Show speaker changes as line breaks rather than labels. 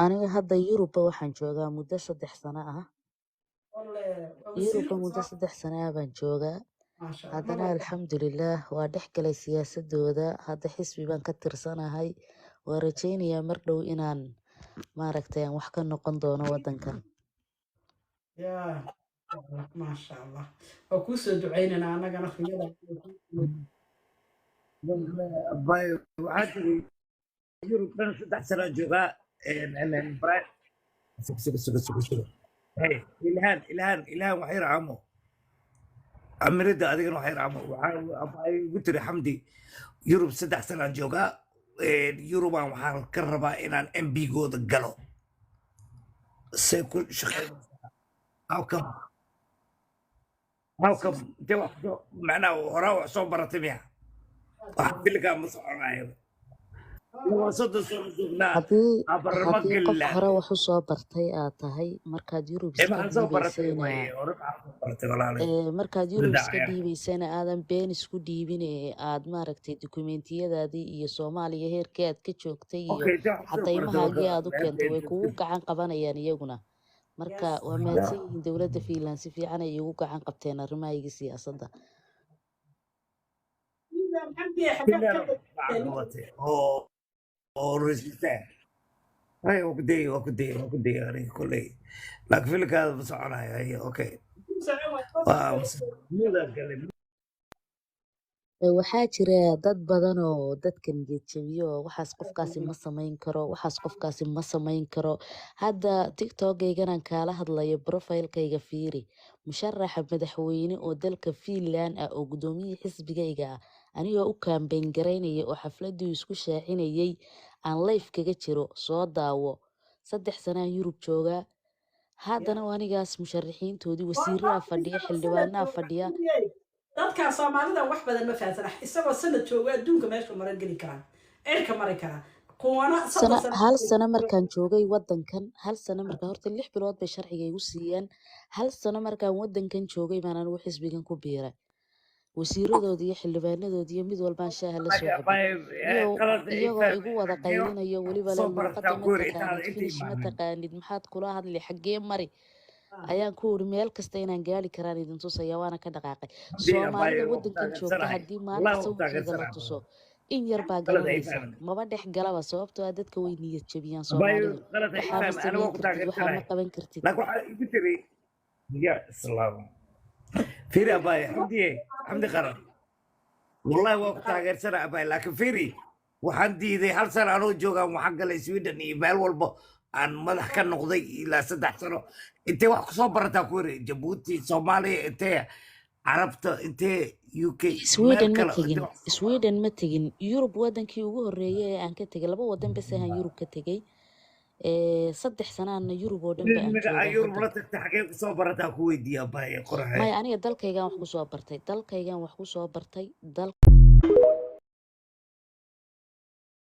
aniga hadda Yurubba waxaan joogaa muddo 3 sano ah. Yurubba muddo 3 sano ah baan joogaa. Haddana alxamdulillaah waa dhex galay siyaasadooda. Hadda xisbi baan ka tirsanahay. Waan rajaynayaa mar dhow inaan maaragtay aan wax ka noqon doono waddankan.
maasha allah waa kuusoo ducaynana annagana riyada
باي وعادي يوروب أنا 6 سنة جوغا براي سوق هي إلهام وحير عمو أمريكا أديكن وحير عمو قلت لي حمدي يوروب 6 سنة جوغا يوروب أنا وحال كربا إن ام بي جو دقلو سيكون شخص هاو كم دي واحد معناه وراء صوب رتميها واحد لك مصعب
haddii qof hore wax u soo bartay aad tahay markaad Yurub iska dhiibaysana aadan been isku dhiibin ee aad maaragtay dukumeentiyadaadii iyo Soomaaliya heerkii aad ka joogtay iyo cadaymahaagii aad u keentay way kugu gacan qabanayaan iyaguna. Marka waa mahadsan yihiin dowladda Finland si fiican ay ugu gacan qabteen arrimaha siyaasadda.
هاي وكدي يعني كله لكن في لك هذا بس أنا هي أوكي
waxaa jira dad badan oo dadkan jeejiyo waxaas qofkaasi ma samayn karo. Hadda TikTok-gaygan kaala hadlayo profile-kayga fiiri musharaxa madaxweyne oo dalka Finland ah oo gudoomiye xisbigayga ah anigoo u campaign gareynaya oo xafladii isku shaacinayay aan live kaga jiro soo daawo 3 sano Yurub jooga. haddana anigaas musharaxiintoodii wasiirada fadhiya xildhibaanada fadhiya
dadka Soomaalida wax badan ma fahansan isagoo sanad jooga adduunka meesha maran geli karaan eerka mari karaan kuwana
hal sano markaan joogay waddankan hal sano markaan horta 6 bilood bay sharciga igu siiyeen hal sano markaan waddankan joogay baan anigu xisbigan ku biiray wasiiradoodii iyo xildhibaanadoodii mid walbaan shaaha la soo cabay iyagoo igu wada qaylinayo waliba la luuqada ma taqaanid maxaad kula hadli xaggee mari ayaan ku uri meel kasta inaan gaari karaan idin tusaya waana ka dhaqaaqay Soomaalida waddankan joogta haddii maanta sawirkeeda la tuso in yar baa garanaysa maba dhex galaba sababtoo ah dadka way niyad jabiyaan Soomaalidu waxaa ma qaban kartid
فيري أباي حمدي قرار والله وقت غير سنة أباي لكن فيري وحندي ذي هل سنة أنا جوجا محق السويدن يبال والبو عن مدح كان نقضي إلى 6 سنة أنت واحد صبر تكوري جيبوتي صومالي أنت عرفت أنت UK
Sweden ما تجين يوروب ودن كي وجوه الرئي عن كتجي لبا ودن بس هن يوروب كتجي 3 سنة أنا يوروب ودن بقى
يوروب لا تحقق صبر تكوي دي أباي قرحة
ما يعني دل كيجان وحكو صبرتي